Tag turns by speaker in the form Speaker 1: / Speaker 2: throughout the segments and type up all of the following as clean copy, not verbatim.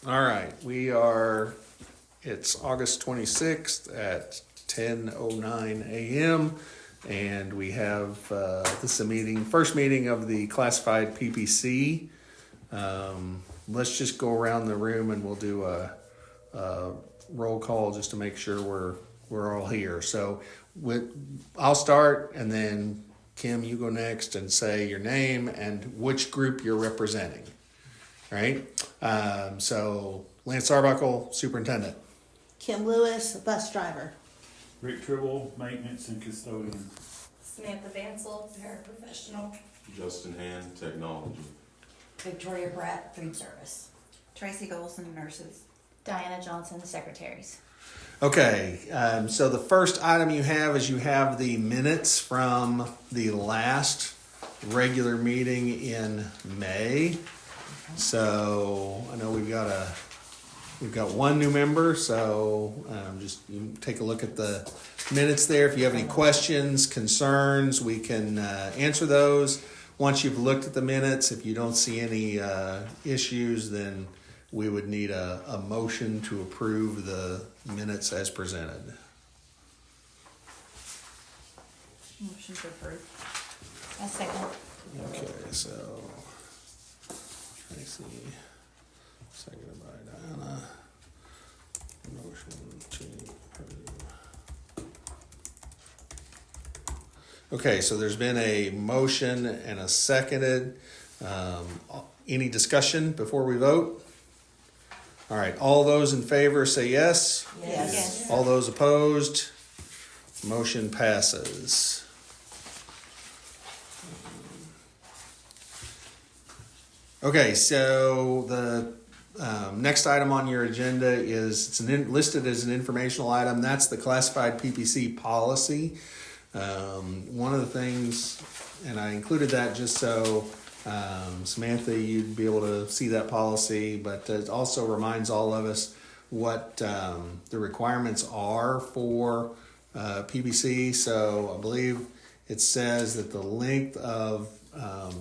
Speaker 1: All right, it's August 26th at 10:09 a.m. And we have, this is first meeting of the classified PPC. Let's just go around the room and we'll do a roll call just to make sure we're all here. So I'll start, and then Kim, you go next and say your name and which group you're representing. Right? So Lance Arbuckle, superintendent.
Speaker 2: Kim Lewis, bus driver.
Speaker 3: Rick Tribble, maintenance and custodian.
Speaker 4: Samantha Bansel, paraprofessional.
Speaker 5: Justin Hand, technology.
Speaker 6: Victoria Bratt, food service.
Speaker 4: Tracy Golson, nurses.
Speaker 7: Diana Johnson, secretaries.
Speaker 1: Okay, so the first item you have is you have the minutes from the last regular meeting in May. So I know we've got one new member, so just you take a look at the minutes there. If you have any questions, concerns, we can answer those. Once you've looked at the minutes, if you don't see any issues, then we would need a motion to approve the minutes as presented.
Speaker 4: Motion to approve.
Speaker 7: A second.
Speaker 1: Okay, so Tracy, seconded by Diana. Motion to approve. Okay, so there's been a motion and a seconded. Any discussion before we vote? All right, all those in favor say yes.
Speaker 2: Yes.
Speaker 1: All those opposed? Motion passes. Okay, so the next item on your agenda is listed as an informational item. That's the classified PPC policy. One of the things, and I included that just so Samantha, you'd be able to see that policy, but it also reminds all of us what the requirements are for PPC. So I believe it says that the length of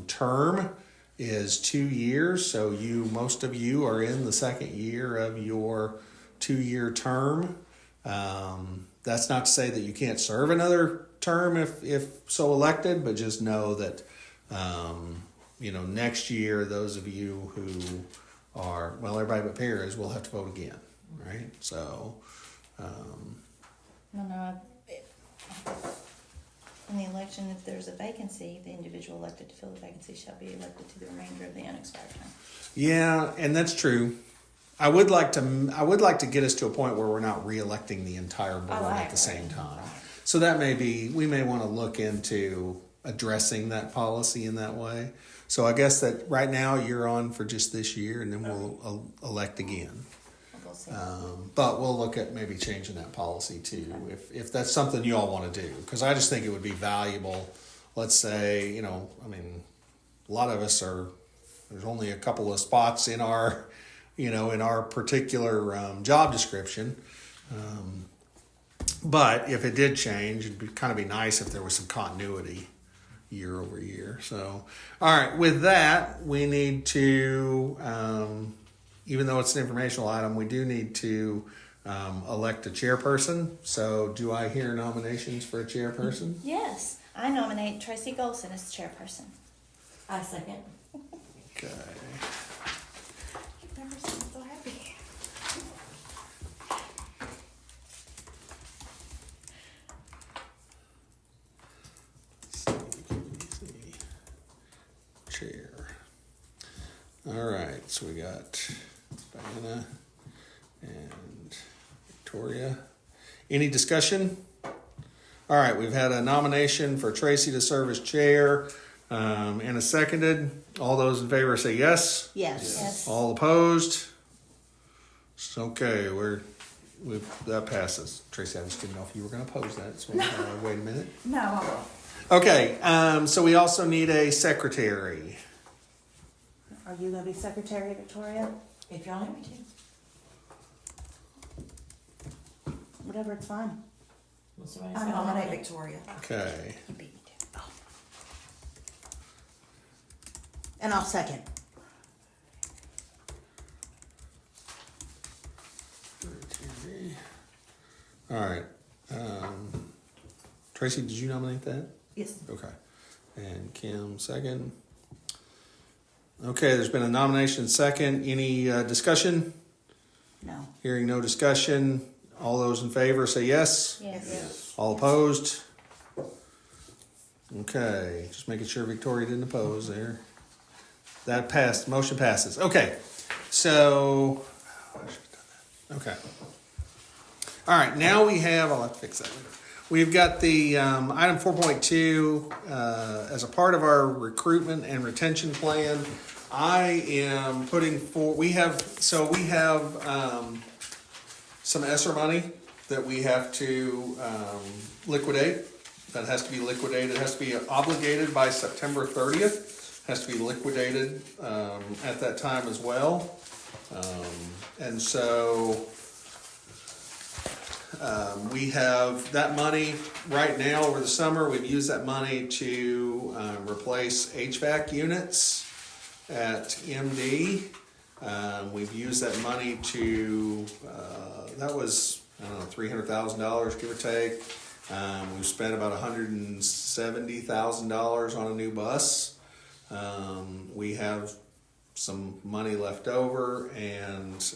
Speaker 1: term is 2 years. So most of you are in the second year of your 2-year term. That's not to say that you can't serve another term if so elected, but just know that next year, those of you who are, well, everybody but Paris will have to vote again, right? So,
Speaker 7: In the election, if there's a vacancy, the individual elected to fill the vacancy shall be elected to the remainder of the unexpired term.
Speaker 1: yeah, and that's true. I would like to get us to a point where we're not re-electing the entire board at the same time. So that we may want to look into addressing that policy in that way. So I guess that right now you're on for just this year, and then we'll elect again. But we'll look at maybe changing that policy too, if that's something you all want to do. Because I just think it would be valuable. Let's say, a lot of us there's only a couple of spots in our particular job description. But if it did change, it'd kind of be nice if there was some continuity year over year. So, all right, with that, we need to, even though it's an informational item, we do need to elect a chairperson. So do I hear nominations for a chairperson?
Speaker 7: Yes, I nominate Tracy Golson as chairperson.
Speaker 6: I second.
Speaker 1: Okay.
Speaker 4: You've never seen so happy.
Speaker 1: Chair. All right, so we got Diana and Victoria. Any discussion? All right, we've had a nomination for Tracy to serve as chair and a seconded. All those in favor say yes.
Speaker 2: Yes.
Speaker 7: Yes.
Speaker 1: All opposed? Okay, that passes. Tracy, I just didn't know if you were going to oppose that. So wait a minute.
Speaker 4: No, I won't.
Speaker 1: Okay, so we also need a secretary.
Speaker 2: Are you going to be secretary, Victoria?
Speaker 6: If y'all need me to.
Speaker 2: Whatever, it's fine.
Speaker 6: Will somebody
Speaker 4: I
Speaker 6: say
Speaker 4: nominate Victoria.
Speaker 1: Okay.
Speaker 7: You beat me to.
Speaker 2: And I'll second.
Speaker 1: Tracy, did you nominate that?
Speaker 4: Yes.
Speaker 1: Okay. And Kim, second. Okay, there's been a nomination second. Any discussion?
Speaker 2: No.
Speaker 1: Hearing no discussion. All those in favor say yes.
Speaker 7: Yes.
Speaker 1: All opposed? Okay, just making sure Victoria didn't oppose there. That passed, motion passes. Okay, so, I should have done that. Okay. All right, now we have, I'll have to fix that later. We've got the item 4.2 as a part of our recruitment and retention plan. I am putting we have some ESSER money that we have to liquidate. That has to be liquidated. It has to be obligated by September 30th. Has to be liquidated at that time as well. And so we have that money right now over the summer. We've used that money to replace HVAC units at MD. We've used that money to, that was, I don't know, $300,000, give or take. We've spent about $170,000 on a new bus. We have some money left over, and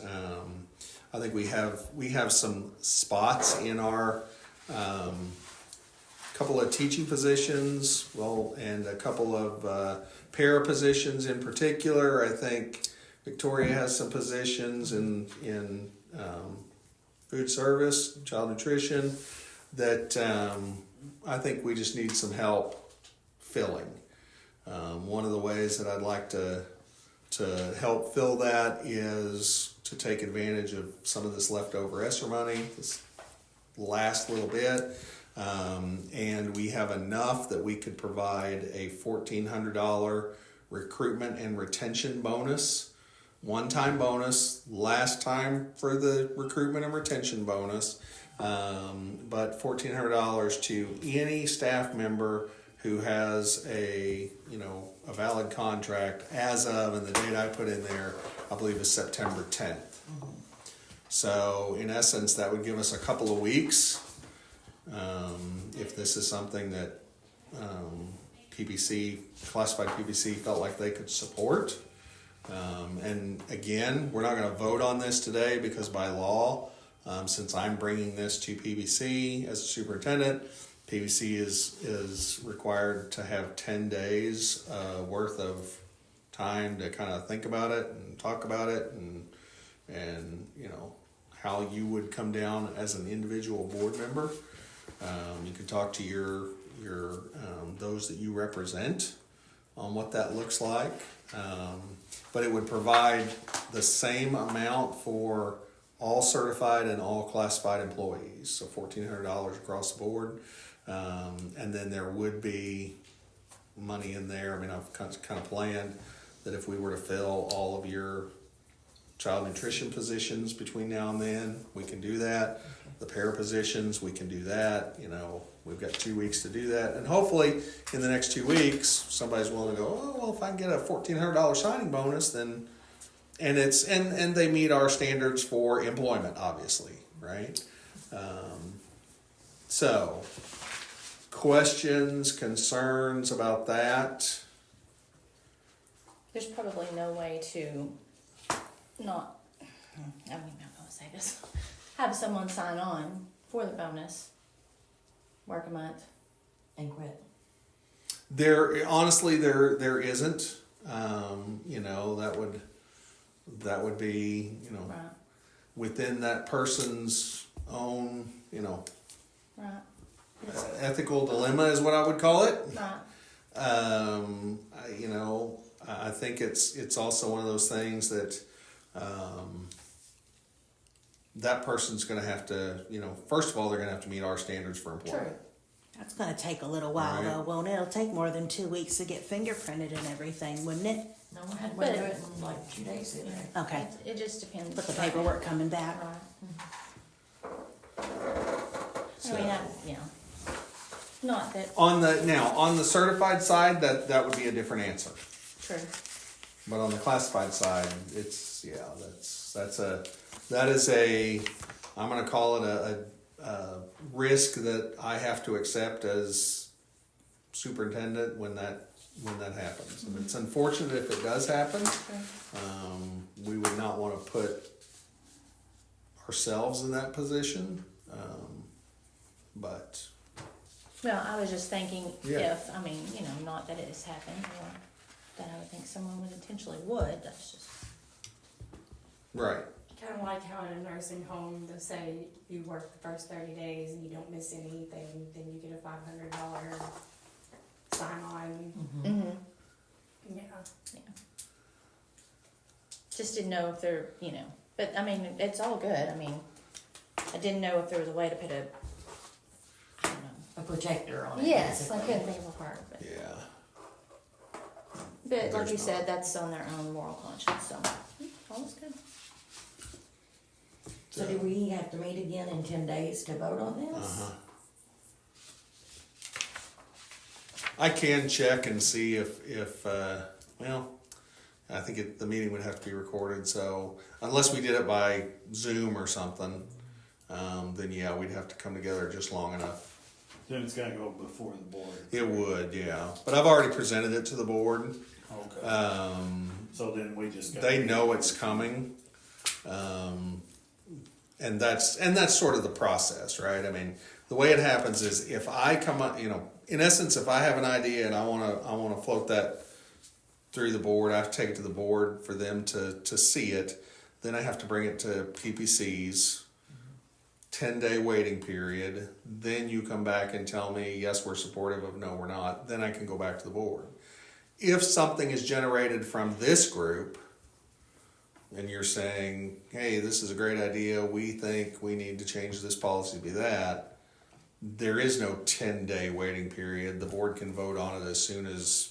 Speaker 1: I think we have some spots in our couple of teaching positions, and a couple of para positions in particular. I think Victoria has some positions in food service, child nutrition, that I think we just need some help filling. One of the ways that I'd like to help fill that is to take advantage of some of this leftover ESSER money, this last little bit, and we have enough that we could provide a $1,400 recruitment and retention bonus, one-time bonus, last time for the recruitment and retention bonus, but $1,400 to any staff member who has a valid contract as of, and the date I put in there, I believe, is September 10th. So in essence, that would give us a couple of weeks, if this is something that PPC, classified PPC, felt like they could support. And again, we're not going to vote on this today because by law, since I'm bringing this to PPC as a superintendent, PPC is required to have 10 days worth of time to kind of think about it and talk about it, and how you would come down as an individual board member. You could talk to your those that you represent on what that looks like, but it would provide the same amount for all certified and all classified employees, so $1,400 across the board. And then there would be money in there. I mean, I've kind of planned that if we were to fill all of your child nutrition positions between now and then, we can do that. The para positions, we can do that. We've got 2 weeks to do that. And hopefully in the next 2 weeks, somebody's willing to go, oh, well, if I can get a $1,400 signing bonus, then, and they meet our standards for employment, obviously, right? So, questions, concerns about that?
Speaker 7: There's probably no way to not, I don't even know how to say this, have someone sign on for the bonus, work a month.
Speaker 6: And quit.
Speaker 1: There isn't. That would be,
Speaker 7: Right.
Speaker 1: within that person's own,
Speaker 7: Right.
Speaker 1: ethical dilemma is what I would call it.
Speaker 7: Right.
Speaker 1: I think it's also one of those things that that person's going to have to, first of all, they're going to have to meet our standards for employment.
Speaker 7: True.
Speaker 2: That's gonna take a little while
Speaker 1: Right.
Speaker 2: though, won't it? It'll take more than 2 weeks to get fingerprinted and everything, wouldn't it?
Speaker 6: No, I had to
Speaker 7: But
Speaker 6: do it in like 2 days, didn't I?
Speaker 2: Okay,
Speaker 7: It just depends.
Speaker 2: but the paperwork coming back.
Speaker 7: Right.
Speaker 1: So-
Speaker 7: Not that,
Speaker 1: On the certified side, that would be a different answer.
Speaker 7: true.
Speaker 1: But on the classified side, that is a, I'm gonna call it risk that I have to accept as superintendent when that happens. And it's unfortunate if it does happen. We would not want to put ourselves in that position, but
Speaker 7: Well, I was just thinking
Speaker 1: Yeah.
Speaker 7: if, I mean, you know, not that it has happened or that I would think someone would intentionally would, that's just,
Speaker 1: right.
Speaker 8: Kind of like how in a nursing home, they'll say you work the first 30 days and you don't miss anything, then you get a $500 sign on.
Speaker 7: mm-hmm.
Speaker 8: Yeah.
Speaker 7: Just didn't know if they're, you know, but I mean, it's all good. I mean, I didn't know if there was a way to put I don't know.
Speaker 6: A protector on it.
Speaker 7: Yes, I
Speaker 6: basically.
Speaker 7: couldn't think of a part, but,
Speaker 1: Yeah.
Speaker 7: but like
Speaker 1: There's
Speaker 7: you
Speaker 1: not.
Speaker 7: said, that's on their own moral conscience, so, all is good.
Speaker 6: So do we have to meet again in 10 days to vote on this?
Speaker 1: Uh-huh. I can check and see if well, I think the meeting would have to be recorded, so unless we did it by Zoom or something, then yeah, we'd have to come together just long enough.
Speaker 3: Then it's gotta go before the board.
Speaker 1: It would, yeah, but I've already presented it to the board.
Speaker 3: Okay. So then we just got.
Speaker 1: They know it's coming, and that's sort of the process, right? I mean, the way it happens is if I come up, you know, in essence, if I have an idea and I wanna float that through the board, I have to take it to the board for them to see it. Then I have to bring it to PPC's 10-day waiting period. Then you come back and tell me, yes, we're supportive of, no, we're not. Then I can go back to the board. If something is generated from this group, and you're saying, hey, this is a great idea, we think we need to change this policy to be that, there is no 10-day waiting period. The board can vote on it as soon as,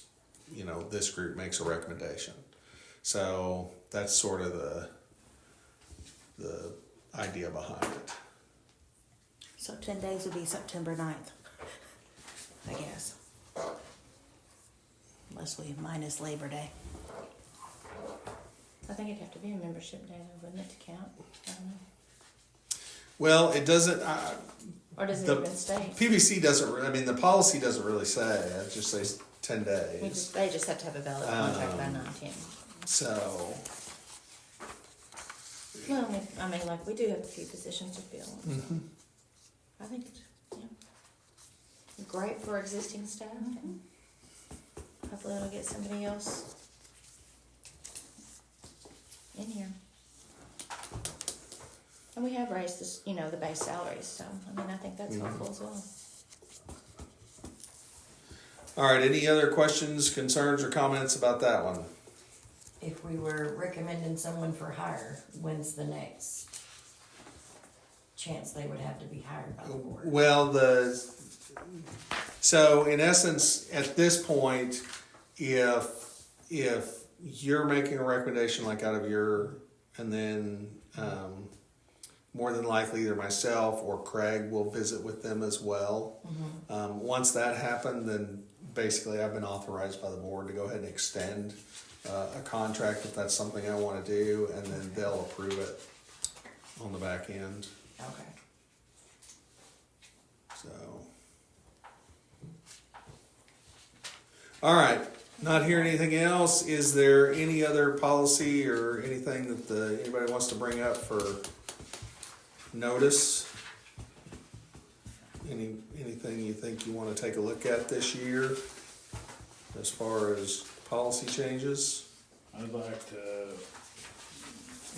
Speaker 1: you know, this group makes a recommendation. So that's sort of the idea behind it.
Speaker 2: So 10 days would be September 9th, I guess. Unless we minus Labor Day.
Speaker 7: I think it'd have to be a membership day, though, wouldn't it, to count? I don't know.
Speaker 1: Well, it doesn't,
Speaker 7: Or does it
Speaker 1: the
Speaker 7: even state?
Speaker 1: PVC doesn't, I mean, the policy doesn't really say, it just says 10
Speaker 7: We
Speaker 1: days.
Speaker 7: they just have to have a valid contract by 9/10.
Speaker 1: So,
Speaker 7: Well, I mean, like, we do have a few positions to fill. So I think it's, yeah, great for existing staff. And hopefully it'll get somebody else in here. And we have raised this, you know, the base salaries, so, I mean, I think that's helpful as well.
Speaker 1: all right, any other questions, concerns, or comments about that one?
Speaker 6: If we were recommending someone for hire, when's the next chance they would have to be hired by the board?
Speaker 1: Well, so in essence, at this point, if you're making a recommendation like out of and then more than likely either myself or Craig will visit with them as well. Once that happened, then basically I've been authorized by the board to go ahead and extend a contract if that's something I want to do, and then they'll approve it on the back end.
Speaker 6: Okay.
Speaker 1: So, all right. Not hearing anything else. Is there any other policy or anything that anybody wants to bring up for notice? Anything you think you want to take a look at this year as far as policy changes?
Speaker 3: I'd like to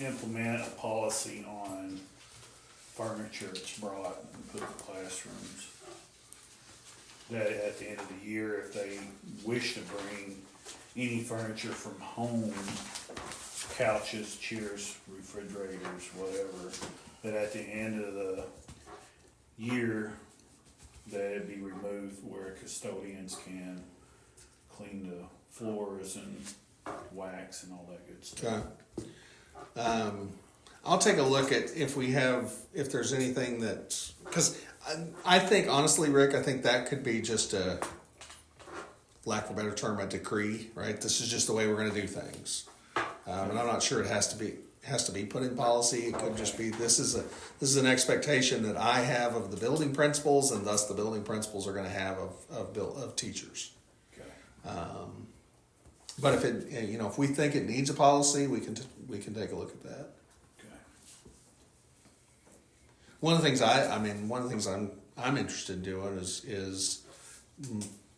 Speaker 3: implement a policy on furniture that's brought and put in classrooms. That at the end of the year, if they wish to bring any furniture from home, couches, chairs, refrigerators, whatever, that at the end of the year, that it be removed where custodians can clean the floors and wax and all that good stuff.
Speaker 1: Okay. I'll take a look at if there's anything because I think honestly, Rick, I think that could be just a, lack of a better term, a decree, right? This is just the way we're going to do things. And I'm not sure it has to be has to be put in policy. It could just be, this is an expectation that I have of the building principals, and thus the building principals are gonna have of teachers.
Speaker 3: Okay.
Speaker 1: But if it, you know, if we think it needs a policy, we can take a look at that.
Speaker 3: Okay.
Speaker 1: One of the things I'm interested in doing is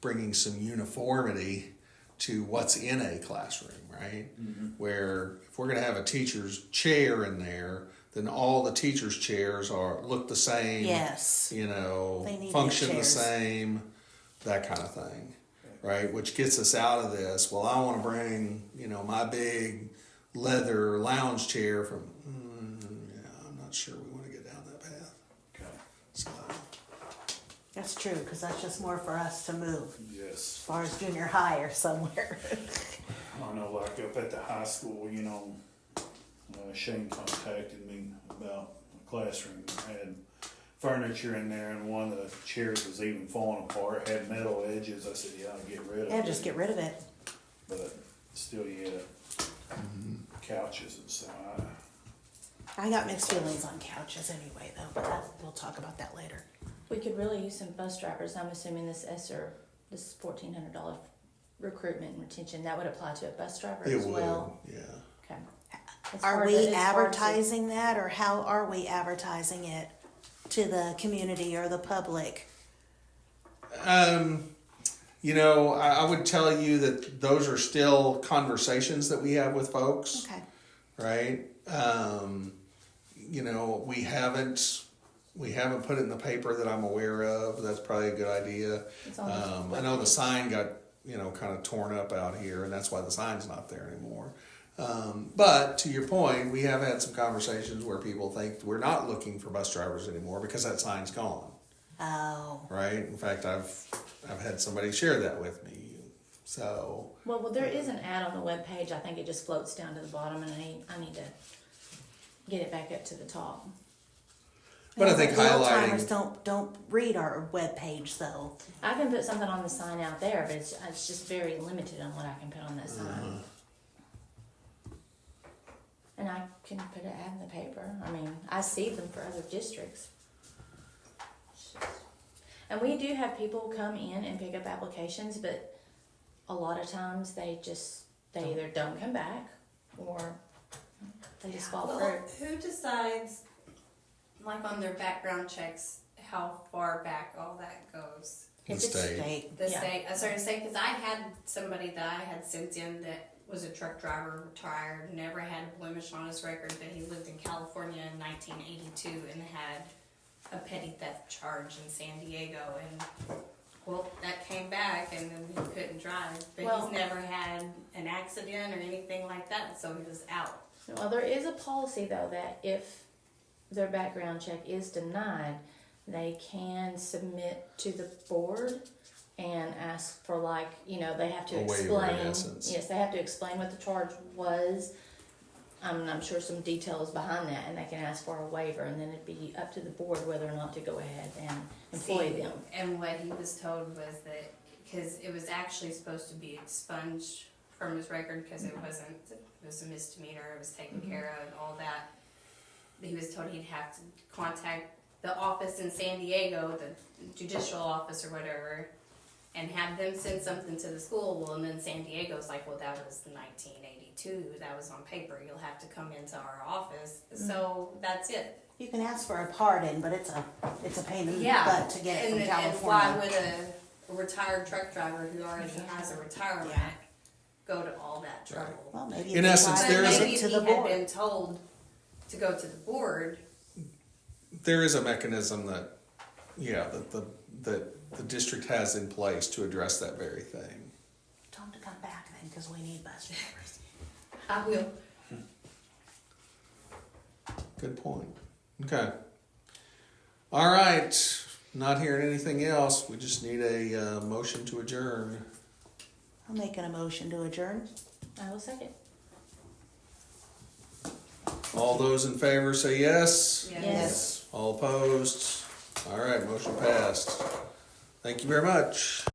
Speaker 1: bringing some uniformity to what's in a classroom, right?
Speaker 3: Mm-hmm.
Speaker 1: Where if we're going to have a teacher's chair in there, then all the teachers' chairs look the same.
Speaker 2: Yes.
Speaker 1: You know,
Speaker 2: They need
Speaker 1: function
Speaker 2: their
Speaker 1: the
Speaker 2: chairs.
Speaker 1: same, that kind of thing, right? Which gets us out of this. Well, I want to bring, you know, my big leather lounge chair from. I'm not sure we want to get down that path.
Speaker 3: Okay.
Speaker 1: So.
Speaker 2: That's true, because that's just more for us to move, as
Speaker 3: Yes.
Speaker 2: far as junior high or somewhere.
Speaker 3: I know, like up at the high school, you know, Shane contacted me about a classroom that had furniture in there, and one of the chairs was even falling apart, had metal edges. I said, yeah, I'll get rid of it.
Speaker 2: Yeah, just get rid of it.
Speaker 3: But still, you had couches and stuff.
Speaker 2: I got mixed feelings on couches anyway, though, but we'll talk about that later.
Speaker 7: We could really use some bus drivers. I'm assuming this $1,400 recruitment and retention, that would apply to a bus driver
Speaker 1: It
Speaker 7: as
Speaker 1: would,
Speaker 7: well.
Speaker 1: yeah.
Speaker 7: Okay. It's
Speaker 2: Are
Speaker 7: hard to-
Speaker 2: we
Speaker 7: it's hard to-
Speaker 2: advertising that, or how are we advertising it to the community or the public?
Speaker 1: You know, I would tell you that those are still conversations that we have with folks,
Speaker 2: Okay.
Speaker 1: right? You know, we haven't put it in the paper that I'm aware of. That's probably a good idea.
Speaker 7: It's on the
Speaker 1: I know the
Speaker 7: webpage.
Speaker 1: sign got, you know, kind of torn up out here, and that's why the sign's not there anymore. But to your point, we have had some conversations where people think we're not looking for bus drivers anymore because that sign's gone.
Speaker 2: Oh,
Speaker 1: Right. In fact, I've had somebody share that with me. So
Speaker 7: Well, there is an ad on the webpage. I think it just floats down to the bottom, and I need to get it back up to the top.
Speaker 1: but I think
Speaker 2: the old timers
Speaker 1: highlighting.
Speaker 2: don't read our webpage though.
Speaker 7: I can put something on the sign out there, but it's just very limited on what I can put on that sign. And I can put an ad in the paper. I mean, I see them for other districts. It's just- And we do have people come in and pick up applications, but a lot of times they either don't come back or they just fall
Speaker 8: Well,
Speaker 7: through.
Speaker 8: who decides, like on their background checks, how far back all that goes?
Speaker 1: The
Speaker 2: It's
Speaker 1: state.
Speaker 2: state.
Speaker 8: The
Speaker 7: Yeah.
Speaker 8: state, I was starting to say, because I had somebody that I had sent in that was a truck driver, retired, never had a blemish on his record, but he lived in California in 1982 and had a petty theft charge in San Diego, and well, that came back, and then he couldn't drive, but
Speaker 7: Well-
Speaker 8: he's never had an accident or anything like that, so he was out.
Speaker 7: Well, there is a policy though that if their background check is denied, they can submit to the board and ask for they have to
Speaker 1: A waiver, in
Speaker 7: explain.
Speaker 1: essence.
Speaker 7: Yes, they have to explain what the charge was. I'm sure some details behind that, and they can ask for a waiver, and then it'd be up to the board whether or not to go ahead and employ
Speaker 8: See,
Speaker 7: them.
Speaker 8: And what he was told was that, because it was actually supposed to be expunged from his record, because it was a misdemeanor, it was taken care of and all that. He was told he'd have to contact the office in San Diego, the judicial office or whatever, and have them send something to the school. Well, and then San Diego's like, well, that was 1982, that was on paper, you'll have to come into our office. So that's it.
Speaker 2: You can ask for a pardon, but it's a pain in the
Speaker 8: Yeah,
Speaker 2: butt to get it from
Speaker 8: and
Speaker 2: California.
Speaker 8: why would a retired truck driver who already has a retirement
Speaker 2: Yeah.
Speaker 8: go to all that trouble?
Speaker 2: Well, maybe
Speaker 1: In
Speaker 2: if
Speaker 1: essence,
Speaker 2: they
Speaker 8: But
Speaker 1: there is
Speaker 8: maybe
Speaker 2: it
Speaker 8: if
Speaker 2: to
Speaker 8: he
Speaker 2: the
Speaker 8: had
Speaker 2: board.
Speaker 8: been told to go to the board,
Speaker 1: There is a mechanism that the district has in place to address that very thing.
Speaker 2: Tell them to come back then, because we need bus drivers.
Speaker 8: I will.
Speaker 1: Good point. Okay. All right. Not hearing anything else. We just need a motion to adjourn.
Speaker 2: I'm making a motion to adjourn.
Speaker 7: I will second.
Speaker 1: All those in favor say yes.
Speaker 2: Yes.
Speaker 1: All opposed? All right, motion passed. Thank you very much.